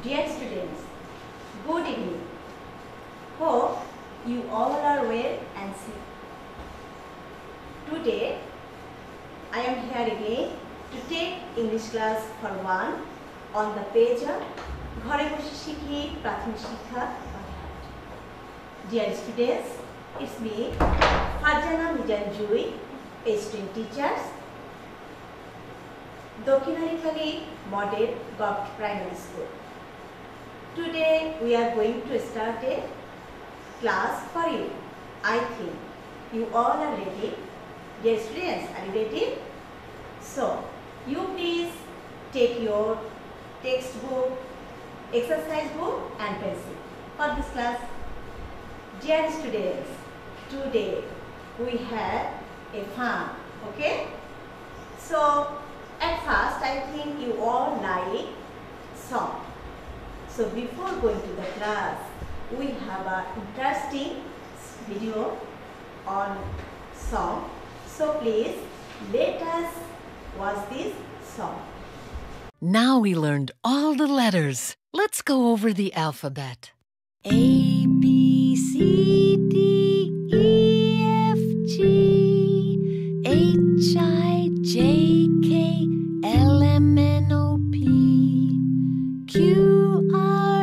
Dear students, good evening. Hope you all are well and safe. Today, I am here again to take English class for 1 on the page of ঘরে বসে শিখি প্রাথমিক শিক্ষা পাঠ্যক্রম. Dear students, it's me, Farjana Mijan Jui, a student teachers, Dokhinari Khali Model Govt Primary School. Today we are going to start a class for you. I think you all are ready. Dear students, are you ready? So, you please take your textbook, exercise book and pencil for this class. Dear students, today we have a fun, okay? So, at first I think you all like song. So, before going to the class, we have an interesting video on song. So, please let us watch this song. Now we learned all the letters. Let's go over the alphabet. A, B, C, D, E, F, G, H, I, J, K, L, M, N, O, P, Q, R,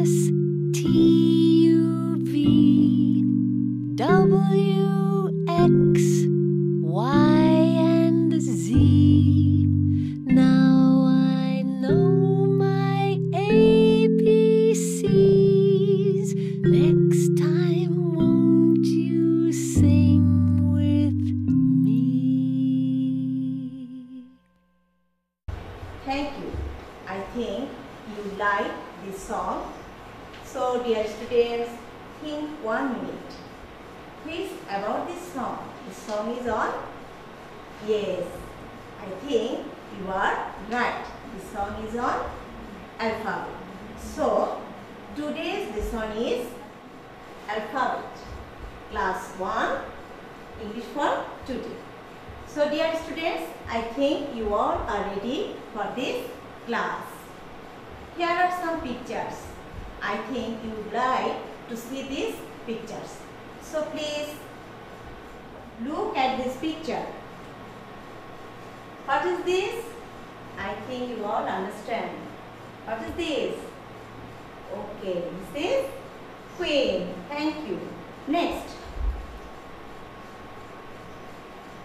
S, T, U, V, W, X, Y, and Z. Now I know my ABCs. Next time, won't you sing with me? Thank you. I think you like this song. So, dear students, think 1 minute. Please about this song. This song is on? Yes, I think you are right. This song is on alphabet. So, today's lesson is alphabet. Class 1, English for today. So, dear students, I think you all are ready for this class. Here are some pictures. I think you would like to see these pictures. So, please look at this picture. What is this? I think you all understand. What is this? Okay, this is queen. Thank you. Next.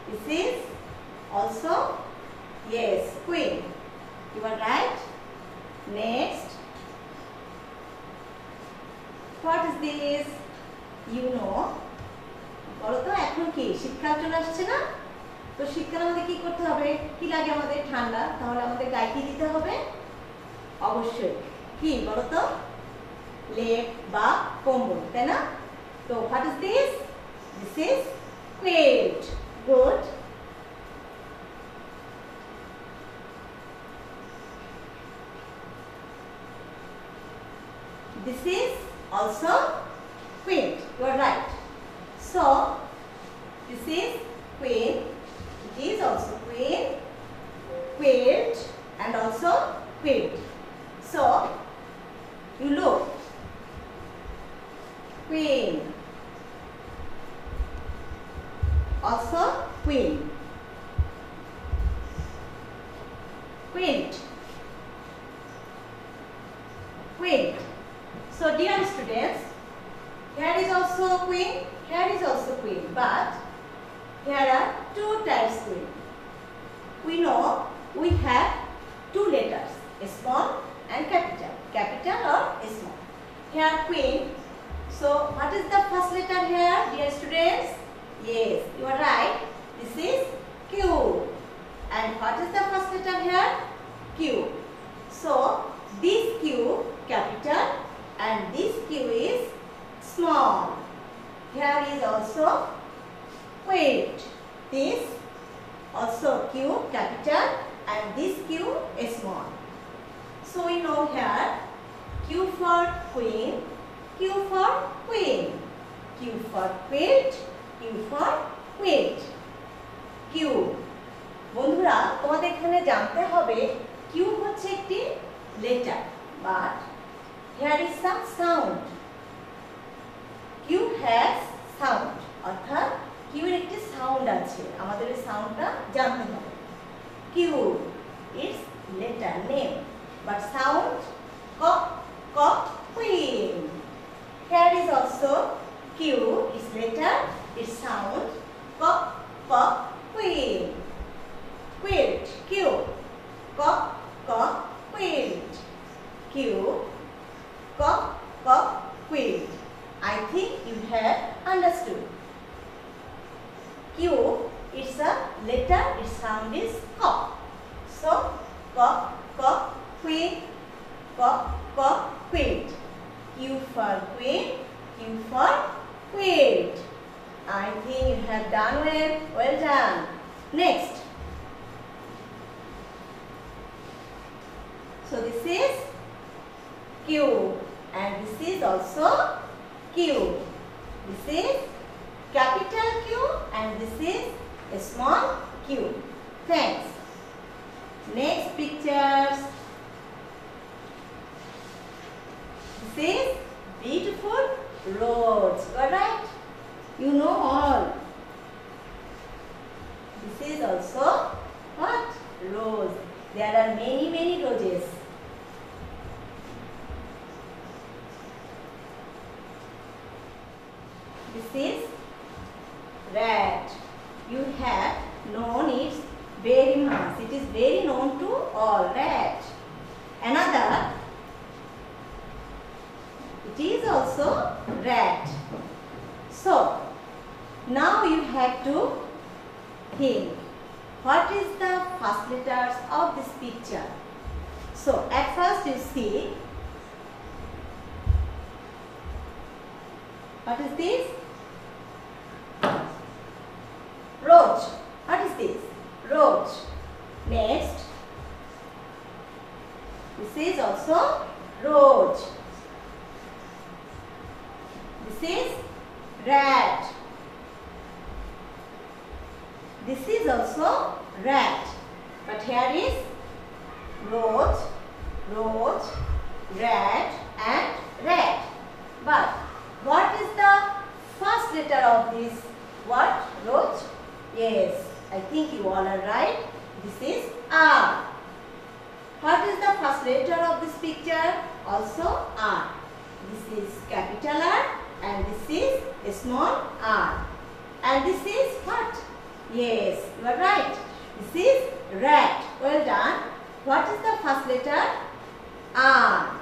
This is also, yes, queen. You are right. Next. What is this? You know. বলো তো এখন কি শীতকাল চলে আসছে না? তো শীতকালে আমাদের কি করতে হবে? কি লাগে আমাদের? ঠান্ডা। তাহলে আমাদের গায়ে কি দিতে হবে? অবশ্যই কি বলো তো? লেপ বা কম্বল, তাই না? তো what is this? This is quilt. Good. This is also quilt. You are right. So, this is queen. It is also queen, quilt, and also quilt. So, you look. Queen. Also queen. Quilt. Quilt. So, dear students, here is also queen, here is also queen, but here are 2 types queen. We know we have 2 letters, small and capital. Capital or small. Here queen. So, what is the first letter here, dear students? Yes, you are right. This is Q. And what is the first letter here? Q. So, this Q capital and this Q is small. Here is also quilt. This also Q capital and this Q is small. So, we know here Q for queen, Q for queen, Q for quilt, Q for quilt. Q. বন্ধুরা তোমাদের এখানে জানতে হবে Q হচ্ছে একটি letter but here is some sound. Q has sound. অর্থাৎ Q এর একটি সাউন্ড আছে, আমাদের এই সাউন্ডটা জানতে হবে। Q its letter name, but sound queen. Here is also Q its letter, its sound queen. Quilt, Q, quilt. Q, quilt. I think you have understood. Q, it's a letter, its sound is q. So, queen, quilt. Q for queen, Q for quilt. I think you have done well. Well done. Next. So this is Q and this is also Q. This is capital Q and this is a small q. Thanks. Next pictures. This is beautiful roads. Alright? You know all. This is also what? Rose. There are many roses. This is rat. You have known it very much. It is very known to all. Rat. Another. It is also rat. So, now you have to think. What is the first letters of this picture? So, at first you see, what is this? Roach. What is this? Roach. Next, this is also roach. This is rat. This is also rat. But here is roach, rat and rat. But what is the first letter of this? What? Roach? Yes, I think you all are right. This is R. What is the first letter of this picture? Also R. This is capital R and this is a small r. And this is what? Yes, you are right. This is rat. Well done. What is the first letter? R.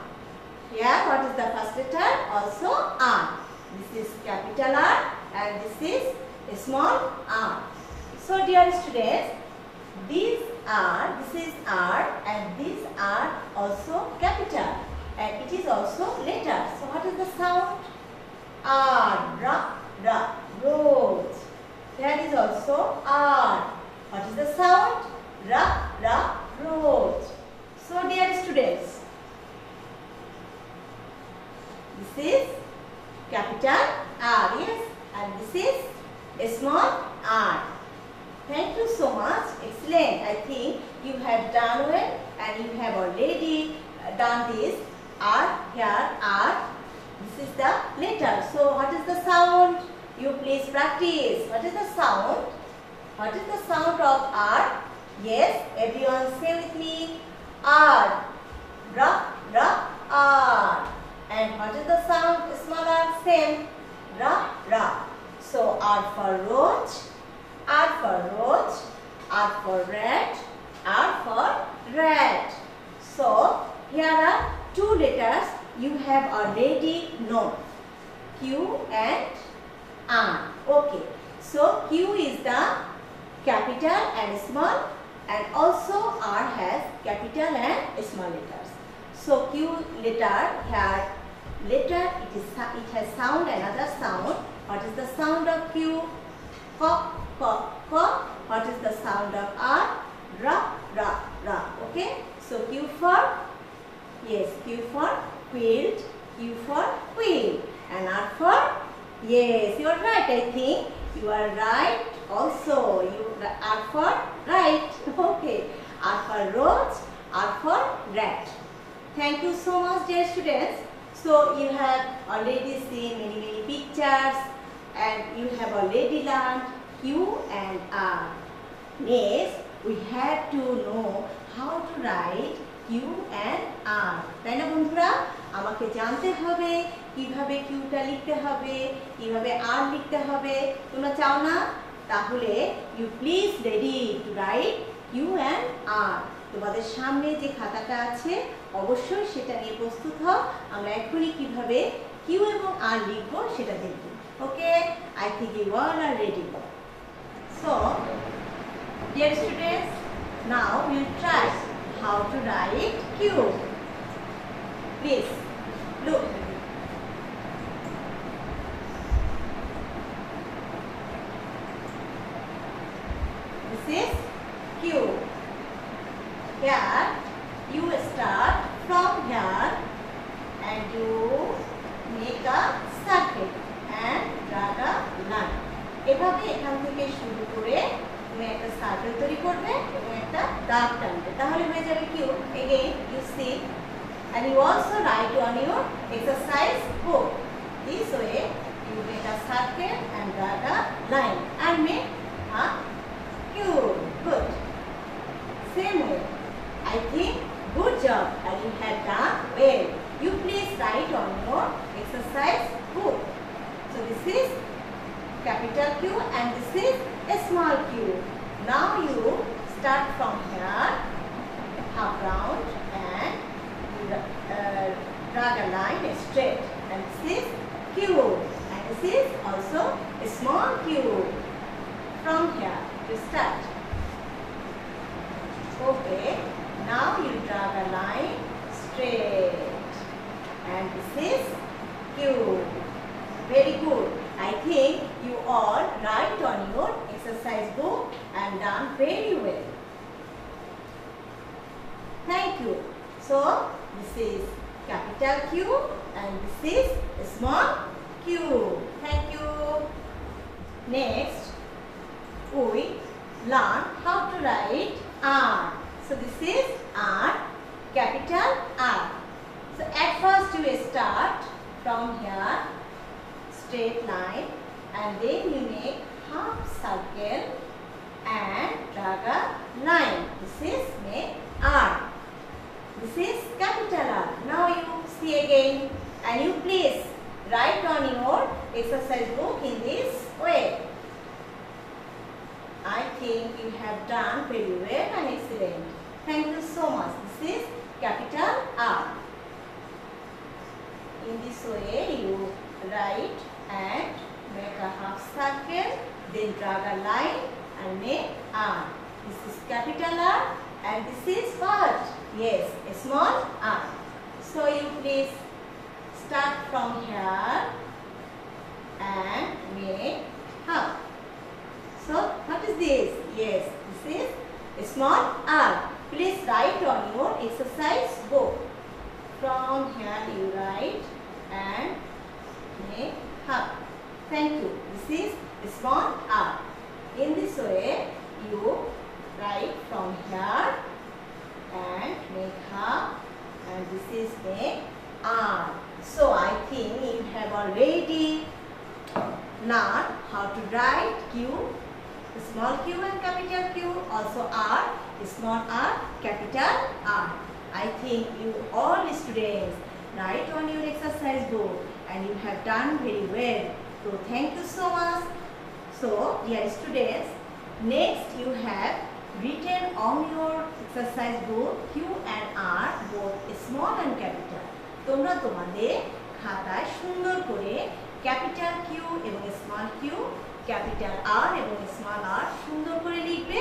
Here, what is the first letter? Also R. This is capital R and this is a small r. So, dear students, this is R and these are also capital and it is also letter. So, what is the sound? R, rose. There is also R. What is the sound? Rose. So, dear students, this is capital R, yes, and this is a small r. Thank you so much. Excellent. I think you have done well and you have already done this. R, here R. This is the letter. So, what is the sound? You please practice. What is the sound? What is the sound of R? Yes, everyone say with me. R. R. And what is the sound? Small r, same. Ra. So, R for roach. R for roach, R for rat, R for rat. So, here are two letters you have already known, Q and R. Okay. So, Q is the capital and small and also R has capital and small letters. So, Q letter here, letter it has sound, another sound. What is the sound of Q? What is the sound of R? Ra. Okay. So, Q for, yes, Q for quilt, Q for queen and R for, yes, you are right. I think you are right also. You R for right. Okay. R for roach, R for rat. Thank you so much, dear students. So you have already seen many pictures and you have already learned Q and R. Next, we have to know how to write Q and R. তাই না বন্ধুরা? আমাকে জানতে হবে কিভাবে কিউটা লিখতে হবে, কিভাবে আর লিখতে হবে। তোমরা চাও না? তাহলে you please ready to write Q and R. তোমাদের সামনে যে খাতাটা আছে অবশ্যই সেটা নিয়ে প্রস্তুত হও। আমরা এখনই কিভাবে কিউ এবং আর লিখব সেটা দেখব। ওকে, I think you all are ready. So, dear students, now we'll try how to write Q. Please look. This is Q. Here you start from here and you make a circle and drag a line. এভাবে এখান থেকে শুরু করে তুমি একটা circle তৈরি করবে এবং একটা দাগ টানবে, তাহলে হয়ে যাবে Q. Again you see and you also write on your exercise book. This way you make a circle and drag a line and make a cube. Good. Same way. I think good job and you have done well. You please write on your exercise book. So this is capital Q and this is a small q. Now you start from here, half round and drag a line straight and this is Q and this is also a small q. From here you start. Okay, now you drag a line straight and this is Q. Very good. I think you all write on your exercise book and done very well. Thank you. So this is capital Q and this is a small q. Thank you. Next, we learn how to write R. So this is R, capital R. So at first you start from here, straight line, and then you make half circle and drag a line. This is make R. This is capital R. Now you see again and you please write on your exercise book in this way. I think you have done very well and excellent. Thank you so much. This is capital R. In this way you write and make a half circle, then drag a line and make R. This is capital R and this is what? Yes, a small r. So you please start from here and make half. So what is this? Yes, this is a small r. Please write on your exercise book. From here you write and make half. Thank you. This is a small r. In this way you write from here and make half and this is make r. So I think you have already learned how to write q, small q and capital Q, also r, small r, capital R. I think you all students write on your exercise book and you have done very well. So thank you so much. So dear students, next you have written on your exercise book Q and R both small and capital. তোমরা তোমাদের খাতায় সুন্দর করে capital Q এবং small Q, capital আর এবং small আর সুন্দর করে লিখবে,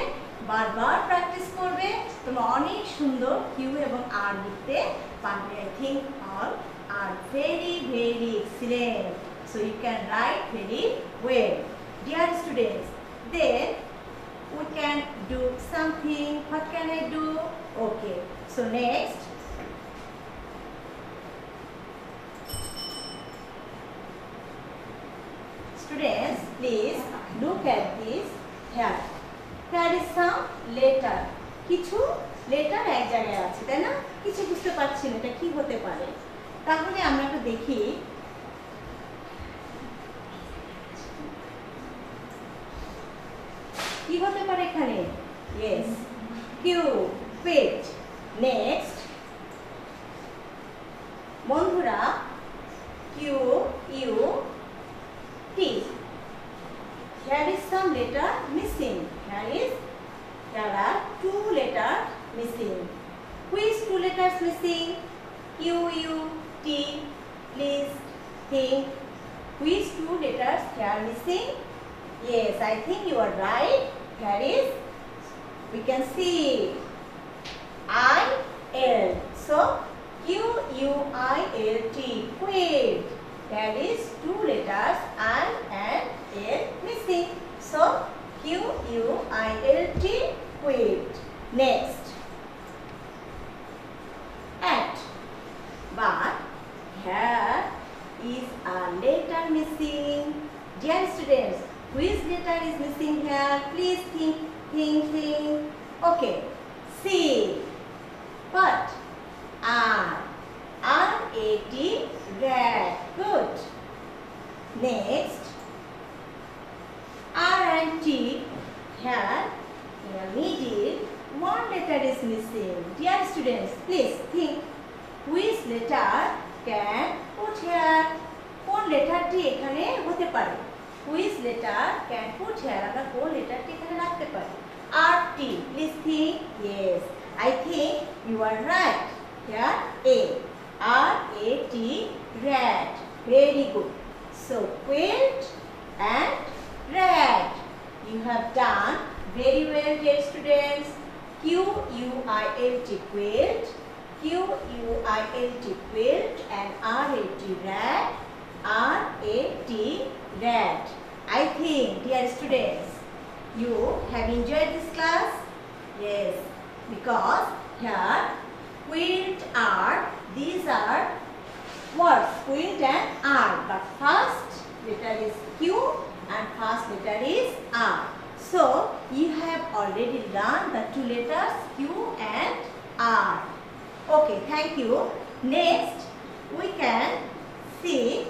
বারবার প্র্যাকটিস করবে, তোমরা অনেক সুন্দর কিউ এবং আর লিখতে পারবে। I think all are very excellent. So you can write very well. Dear students, then we can do something. What can I do? Okay. So next, students, please look at this here. There is some letter. কিছু letter এক জায়গায় আছে, তাই না? কিছু বুঝতে পারছি না এটা কি হতে পারে। তাহলে আমরা একটু দেখি। কি হতে পারে এখানে? Yes, Q, quit. নেক্সট বন্ধুরা, Q U T. Here is some letter missing. There are two letters missing. Which two letters missing? Q U T. Please think. Which two letters are missing? Yes, I think you are right. Here is, we can see I L. So Q U I L T. Quit. There is two letters I and L missing. So Q U I L T. Quit. Next, at. But here is a letter missing. Dear students, which letter is missing here? Please think. Okay. C. But R. R-A-T. Rat. Good. Next, R and T. Here in the middle, one letter is missing. Dear students, please think. Which letter can put here? কোন লেটারটি এখানে হতে পারে? Which letter can put here? আমরা কোন লেটারটি এখানে রাখতে পারি? R T. Please think. Yes, I think you are right. Here A. R A T. Rat. Very good. So quilt and rat. You have done very well, dear students. Q U I L T. Quilt. Q U I L T. Quilt and R A T. Rat. R A T. Rat. I think, dear students, you have enjoyed this class. Yes, because here quilt are, these are words, quilt and R, but first letter is Q and first letter is R. So you have already learned the two letters Q and R. Okay, thank you. Next we can see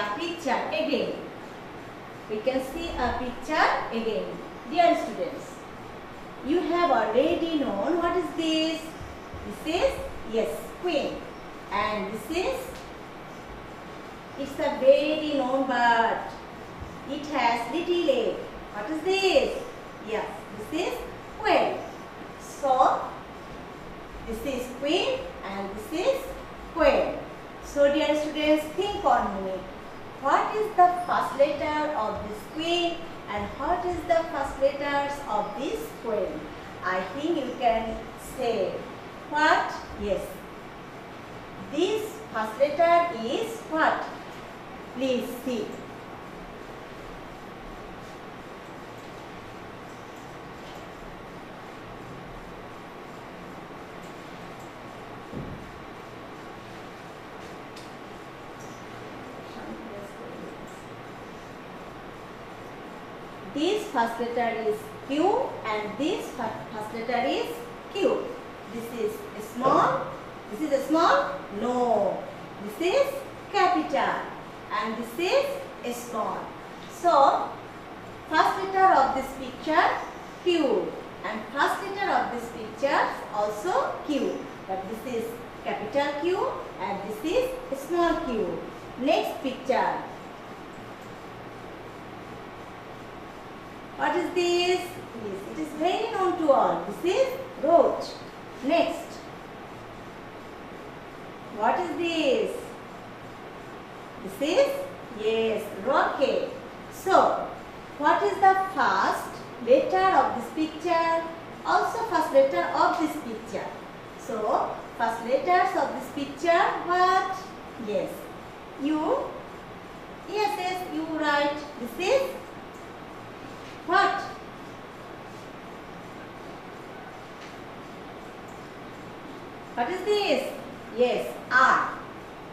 a picture again. We can see a picture again. Dear students, you have already known what is this. This is, yes, queen, and this is, it's a very known bird. It has little leg. What is this? Yes, this is quail. So this is queen and this is quail. So dear students, think on me. What is the first letter of this queen and what is the first letters of this quail? I think you can say what? Yes. This first letter is what? Please see. This first letter is Q and this first letter is Q. This is a small. This is a small? No. This is capital and this is a small. So first letter of this picture Q and first letter of this picture also Q. But this is capital Q and this is a small Q. Next picture. What is this? Yes, it is very known to all. This is roach. Next. What is this? This is, yes, rocket. So, what is the first letter of this picture? Also first letter of this picture. So, first letters of this picture, what? Yes, U. Yes, you write. This is what? What is this? Yes, R.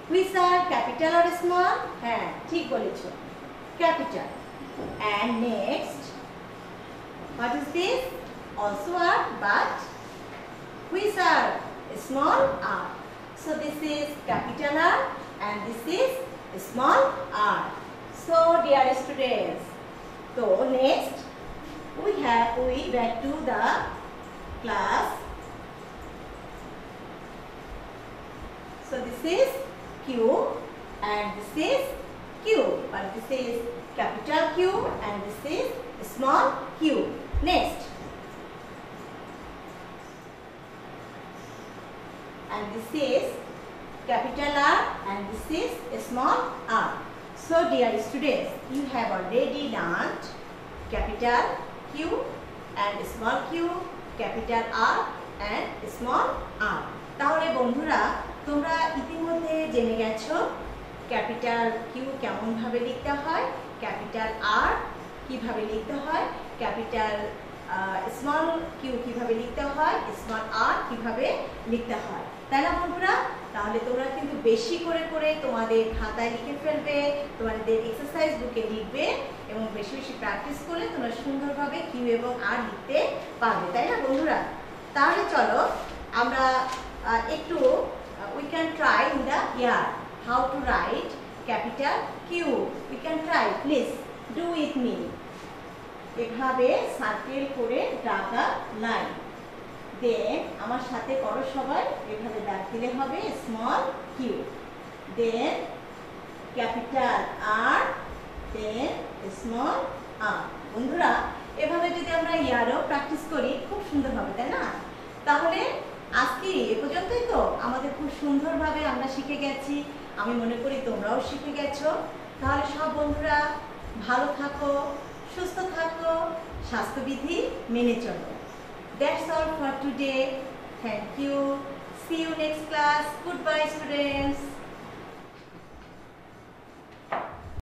Which are capital or small? হ্যাঁ ঠিক বলেছো, capital. And next, what is this? also R, but which R? Small r. So this is capital R and this is small r. So dear students, so next we back to the class. So this is Q and this is Q, but this is capital Q and this is small q. Next, and this is capital R and this is small r. So dear students, you have already learned capital Q and small q, capital R and small r. তাহলে বন্ধুরা, তোমরা ইতিমধ্যে জেনে গেছো capital Q কেমন ভাবে লিখতে হয়, ক্যাপিটাল আর কিভাবে লিখতে হয়, ক্যাপিটাল স্মল কিউ কিভাবে লিখতে হয়, স্মল আর কিভাবে লিখতে হয়, তাই না বন্ধুরা? তাহলে তোমরা কিন্তু বেশি করে করে তোমাদের খাতায় লিখে ফেলবে, তোমাদের এক্সারসাইজ বুকে লিখবে এবং বেশি বেশি প্র্যাকটিস করলে তোমরা সুন্দরভাবে কিউ এবং আর লিখতে পারবে, তাই না বন্ধুরা? তাহলে চলো আমরা একটু we can try in the year how to write capital Q. We can try, please do with me. এভাবে সার্কেল করে ডাকা লাইন, দেন আমার সাথে করো সবাই, এভাবে দাগ দিলে হবে স্মল কিউ, দেন ক্যাপিটাল আর, দেন স্মল আর। বন্ধুরা, এভাবে যদি আমরা ইয়ারও প্র্যাকটিস করি খুব সুন্দর হবে, তাই না? তাহলে আজকে এ পর্যন্তই তো আমাদের খুব সুন্দরভাবে আমরা শিখে গেছি, আমি মনে করি তোমরাও শিখে গেছো। তাহলে সব বন্ধুরা ভালো থাকো, সুস্থ থাকো, স্বাস্থ্যবিধি মেনে চলো। That's all for today. Thank you. See you next class. Goodbye, students.